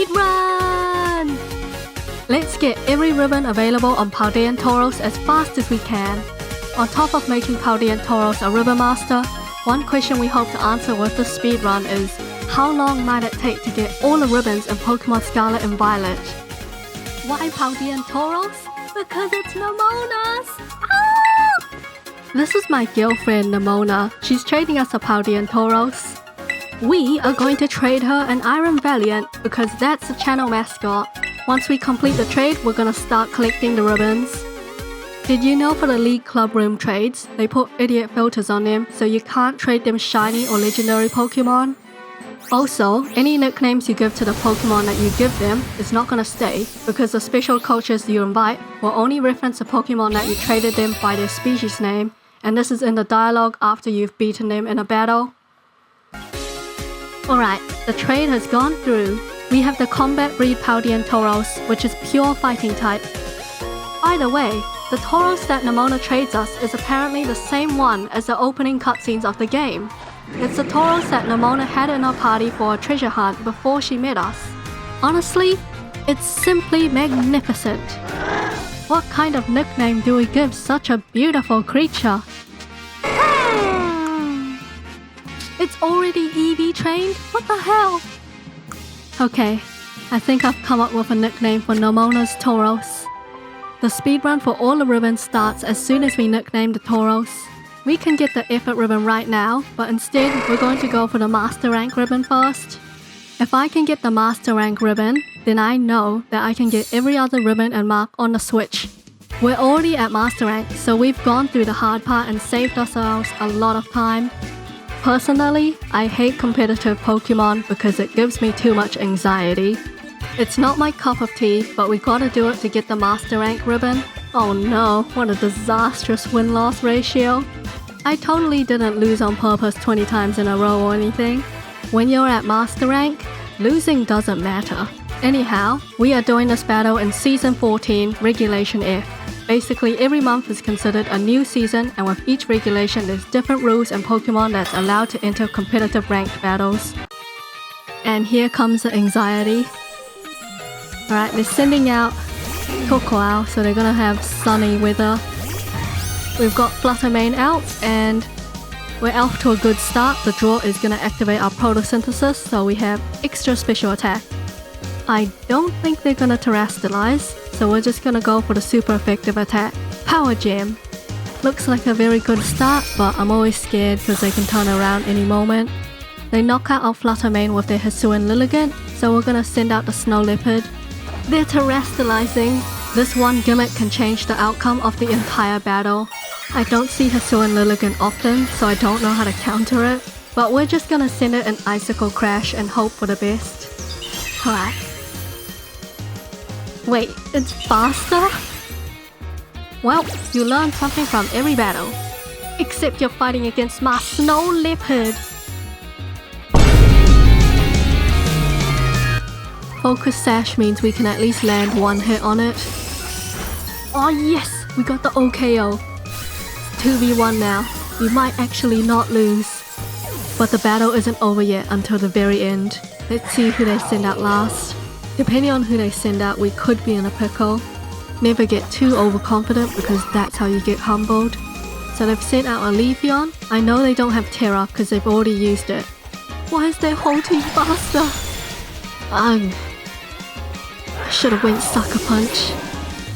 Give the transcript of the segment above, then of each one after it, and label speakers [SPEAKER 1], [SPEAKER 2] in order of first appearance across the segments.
[SPEAKER 1] Speedrun! Let's get every ribbon available on Paldean Tauros as fast as we can. On top of making Paldean Tauros a ribbon master, one question we hope to answer with the speedrun is, how long might it take to get all the ribbons in Pokemon Scarlet and Violet? Why Paldean Tauros? Because it's Nemona's! Ah! This is my girlfriend Nemona. She's trading us a Paldean Tauros. We are going to trade her an Iron Valiant because that's the channel mascot. Once we complete the trade, we're gonna start collecting the ribbons. Did you know for the League Club Room trades, they put idiot filters on them so you can't trade them shiny or legendary Pokemon? Also, any nicknames you give to the Pokemon that you give them is not gonna stay because the special cultures you invite will only reference the Pokemon that you traded them by their species name, and this is in the dialogue after you've beaten them in a battle. Alright, the trade has gone through. We have the Combat Breed Paldean Tauros, which is pure fighting type. By the way, the Tauros that Nemona trades us is apparently the same one as the opening cutscenes of the game. It's the Tauros that Nemona had in our party for a treasure hunt before she met us. Honestly, it's simply magnificent. What kind of nickname do we give such a beautiful creature? It's already EV trained? What the hell? Okay, I think I've come up with a nickname for Nemona's Tauros. The speedrun for all the ribbons starts as soon as we nickname the Tauros. We can get the effort ribbon right now, but instead we're going to go for the Master Rank ribbon first. If I can get the Master Rank ribbon, then I know that I can get every other ribbon and mark on the Switch. We're already at Master Rank, so we've gone through the hard part and saved ourselves a lot of time. Personally, I hate competitive Pokemon because it gives me too much anxiety. It's not my cup of tea, but we gotta do it to get the Master Rank ribbon. Oh no, what a disastrous win-loss ratio. I totally didn't lose on purpose 20 times in a row or anything. When you're at Master Rank, losing doesn't matter. Anyhow, we are doing this battle in Season 14, Regulation F. Basically, every month is considered a new season, and with each regulation there's different rules and Pokemon that's allowed to enter competitive ranked battles. And here comes the anxiety. Alright, they're sending out Cocoa, so they're gonna have sunny weather. We've got Fluttermane out, and we're off to a good start. The draw is gonna activate our photosynthesis, so we have extra special attack. I don't think they're gonna terrestrialize, so we're just gonna go for the super effective attack. Power Gem. Looks like a very good start, but I'm always scared because they can turn around any moment. They knock out our Fluttermane with their Hisuian Lilligant, so we're gonna send out the Snow Leopard. They're terrestrializing. This one gimmick can change the outcome of the entire battle. I don't see Hisuian Lilligant often, so I don't know how to counter it, but we're just gonna send it an Icicle Crash and hope for the best. Alright. Wait, it's faster? Well, you learn something from every battle. Except you're fighting against my Snow Leopard. Focus Sash means we can at least land one hit on it. Oh yes, we got the OKO. It's 2v1 now. We might actually not lose. But the battle isn't over yet until the very end. Let's see who they send out last. Depending on who they send out, we could be in a pickle. Never get too overconfident because that's how you get humbled. So they've sent out a Leafeon. I know they don't have Terra because they've already used it. Why is their whole team faster? Ugh. I should have went Sucker Punch.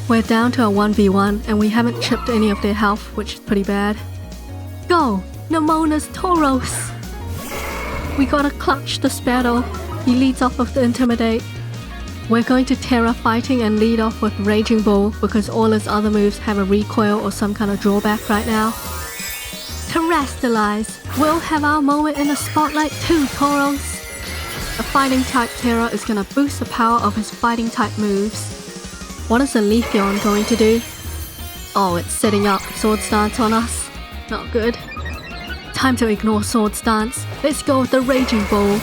[SPEAKER 1] We're down to a 1v1 and we haven't chipped any of their health, which is pretty bad. Go! Nemona's Tauros! We gotta clutch this battle. He leads off with the Intimidate. We're going to Terra fighting and lead off with Raging Bull because all his other moves have a recoil or some kind of drawback right now. Terrestrialize! We'll have our moment in the spotlight too, Tauros! The Fighting type Terra is gonna boost the power of his Fighting type moves. What is the Leafeon going to do? Oh, it's setting up Sword Stance on us. Not good. Time to ignore Sword Stance. Let's go with the Raging Bull.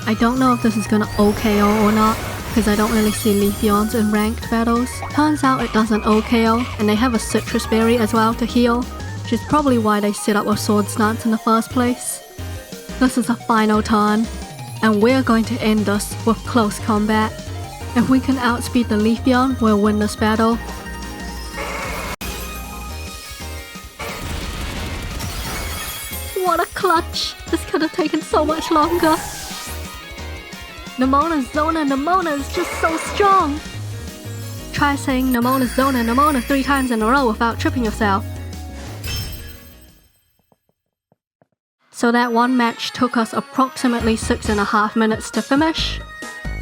[SPEAKER 1] I don't know if this is gonna OKO or not, because I don't really see Leafeons in ranked battles. Turns out it doesn't OKO, and they have a Citrus Berry as well to heal, which is probably why they set up with Sword Stance in the first place. This is a final turn. And we're going to end this with close combat. If we can outspeed the Leafeon, we'll win this battle. What a clutch! This could have taken so much longer. Nemona's Zona Nemona is just so strong! Try saying Nemona's Zona Nemona 3 times in a row without tripping yourself. So that one match took us approximately 6.5 minutes to finish.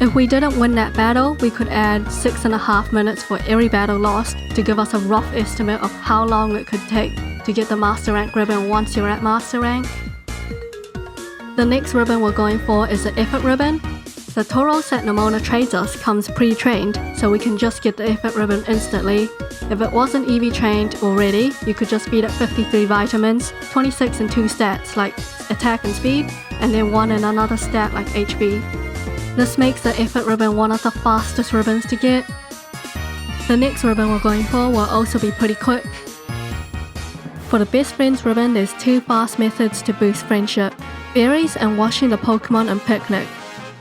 [SPEAKER 1] If we didn't win that battle, we could add 6.5 minutes for every battle lost to give us a rough estimate of how long it could take to get the Master Rank ribbon once you're at Master Rank. The next ribbon we're going for is the Effort ribbon. The Tauros that Nemona trades us comes pre-trained, so we can just get the Effort ribbon instantly. If it wasn't EV trained already, you could just beat it 53 vitamins, 26 in 2 stats like attack and speed, and then 1 in another stat like HP. This makes the Effort ribbon one of the fastest ribbons to get. The next ribbon we're going for will also be pretty quick. For the Best Friends ribbon, there's 2 fast methods to boost friendship: berries and washing the Pokemon in Picnic.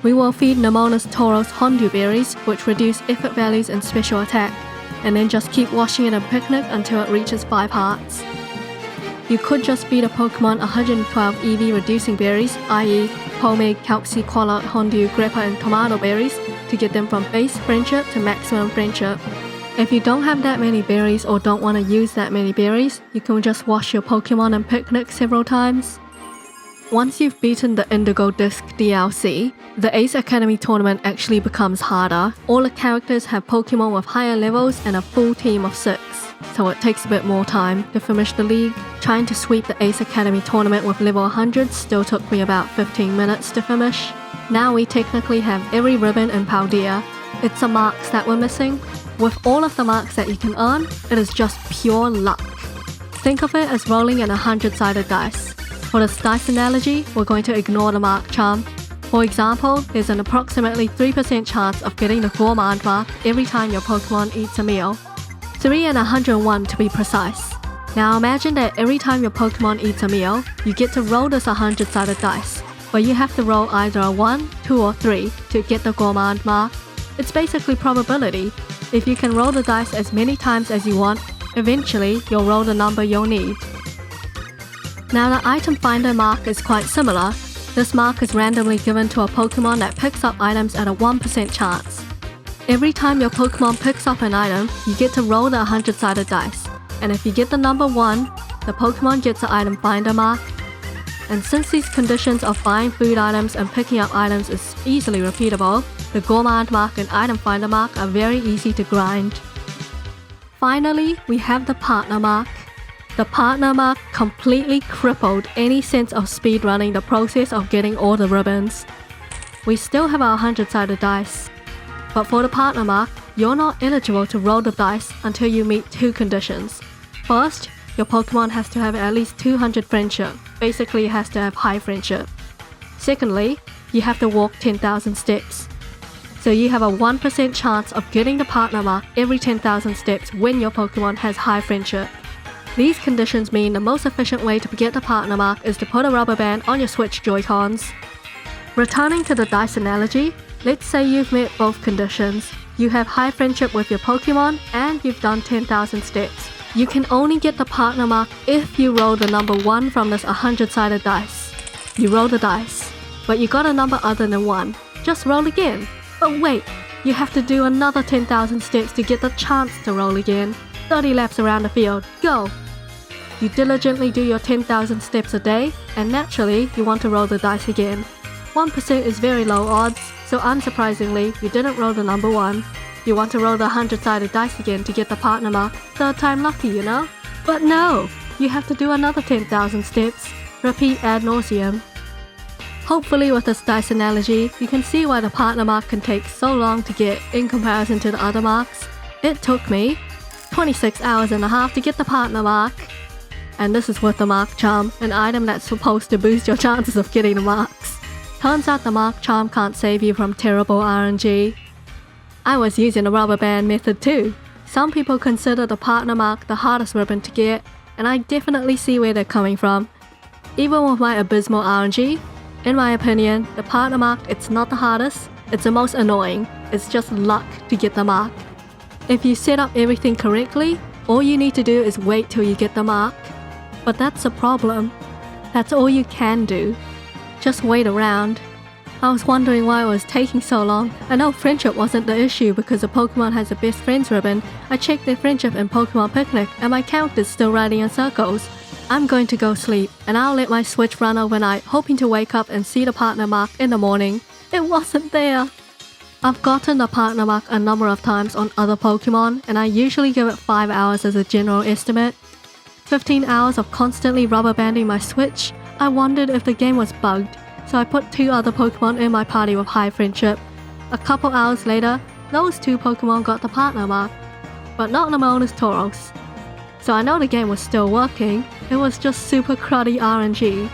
[SPEAKER 1] We will feed Nemona's Tauros Hondu berries, which reduce effort values and special attack, and then just keep washing it in Picnic until it reaches 5 hearts. You could just feed a Pokemon 112 EV reducing berries, i.e. Pomeg, Calci, Qualot, Hondu, Greppa and Tomato berries, to get them from base friendship to maximum friendship. If you don't have that many berries or don't want to use that many berries, you can just wash your Pokemon in Picnic several times. Once you've beaten the Indigo Disc DLC, the Ace Academy tournament actually becomes harder. All the characters have Pokemon with higher levels and a full team of 6, so it takes a bit more time to finish the league. Trying to sweep the Ace Academy tournament with level 100 still took me about 15 minutes to finish. Now we technically have every ribbon in Paldea. It's the marks that we're missing. With all of the marks that you can earn, it is just pure luck. Think of it as rolling in a 100-sided dice. For this dice analogy, we're going to ignore the mark charm. For example, there's an approximately 3% chance of getting the gourmand mark every time your Pokemon eats a meal. 3 in 101 to be precise. Now imagine that every time your Pokemon eats a meal, you get to roll this 100-sided dice, but you have to roll either a 1, 2 or 3 to get the gourmand mark. It's basically probability. If you can roll the dice as many times as you want, eventually you'll roll the number you'll need. Now the item finder mark is quite similar. This mark is randomly given to a Pokemon that picks up items at a 1% chance. Every time your Pokemon picks up an item, you get to roll the 100-sided dice. And if you get the number 1, the Pokemon gets the item finder mark. And since these conditions of buying food items and picking up items is easily repeatable, the gourmand mark and item finder mark are very easy to grind. Finally, we have the partner mark. The partner mark completely crippled any sense of speedrunning the process of getting all the ribbons. We still have our 100-sided dice. But for the partner mark, you're not eligible to roll the dice until you meet 2 conditions. First, your Pokemon has to have at least 200 friendship, basically it has to have high friendship. Secondly, you have to walk 10,000 steps. So you have a 1% chance of getting the partner mark every 10,000 steps when your Pokemon has high friendship. These conditions mean the most efficient way to get the partner mark is to put a rubber band on your Switch Joy-Cons. Returning to the dice analogy, let's say you've met both conditions. You have high friendship with your Pokemon and you've done 10,000 steps. You can only get the partner mark if you roll the number 1 from this 100-sided dice. You roll the dice, but you got a number other than 1. Just roll again. But wait, you have to do another 10,000 steps to get the chance to roll again. 30 laps around the field, go! You diligently do your 10,000 steps a day, and naturally, you want to roll the dice again. 1% is very low odds, so unsurprisingly, you didn't roll the number 1. You want to roll the 100-sided dice again to get the partner mark. 3rd time lucky, you know? But no! You have to do another 10,000 steps. Repeat ad nauseum. Hopefully with this dice analogy, you can see why the partner mark can take so long to get in comparison to the other marks. It took me 26 hours and a half to get the partner mark. And this is with the mark charm, an item that's supposed to boost your chances of getting the marks. Turns out the mark charm can't save you from terrible RNG. I was using the rubber band method too. Some people consider the partner mark the hardest ribbon to get, and I definitely see where they're coming from. Even with my abysmal RNG, In my opinion, the partner mark, it's not the hardest, it's the most annoying. It's just luck to get the mark. If you set up everything correctly, all you need to do is wait till you get the mark. But that's a problem. That's all you can do. Just wait around. I was wondering why it was taking so long. I know friendship wasn't the issue because the Pokemon has a best friends ribbon. I checked their friendship in Pokemon Picnic and my character's still riding in circles. I'm going to go sleep and I'll let my Switch run overnight, hoping to wake up and see the partner mark in the morning. It wasn't there. I've gotten the partner mark a number of times on other Pokemon and I usually give it 5 hours as a general estimate. 15 hours of constantly rubber banding my Switch. I wondered if the game was bugged, so I put 2 other Pokemon in my party with high friendship. A couple hours later, those 2 Pokemon got the partner mark, but not Nemona's Tauros. So I know the game was still working, it was just super cruddy RNG.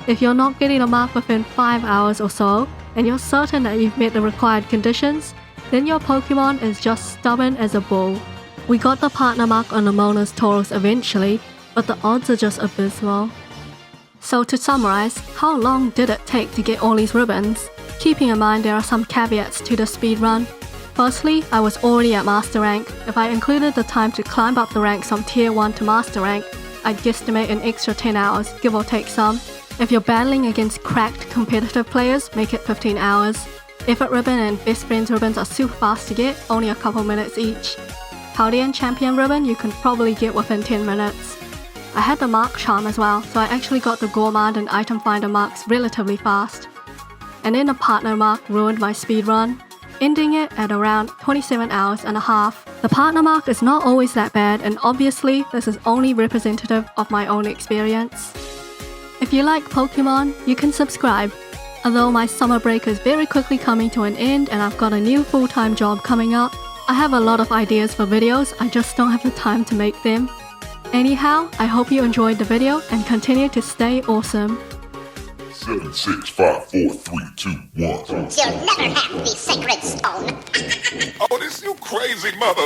[SPEAKER 1] If you're not getting a mark within 5 hours or so, and you're certain that you've met the required conditions, then your Pokemon is just stubborn as a bull. We got the partner mark on Nemona's Tauros eventually, but the odds are just abysmal. So to summarize, how long did it take to get all these ribbons? Keeping in mind there are some caveats to the speedrun. Firstly, I was already at Master Rank. If I included the time to climb up the ranks from Tier 1 to Master Rank, I'd guesstimate an extra 10 hours, give or take some. If you're battling against cracked competitive players, make it 15 hours. Effort ribbon and best friends ribbons are super fast to get, only a couple minutes each. Paldean champion ribbon you can probably get within 10 minutes. I had the mark charm as well, so I actually got the gourmand and item finder marks relatively fast. And then the partner mark ruined my speedrun, ending it at around 27 hours and a half. The partner mark is not always that bad, and obviously this is only representative of my own experience. If you like Pokemon, you can subscribe. Although my summer break is very quickly coming to an end and I've got a new full-time job coming up, I have a lot of ideas for videos, I just don't have the time to make them. Anyhow, I hope you enjoyed the video and continue to stay awesome.
[SPEAKER 2] 7, 6, 5, 4, 3, 2, 1.
[SPEAKER 3] You'll never have the sacred stone.
[SPEAKER 2] Oh, this you crazy mother.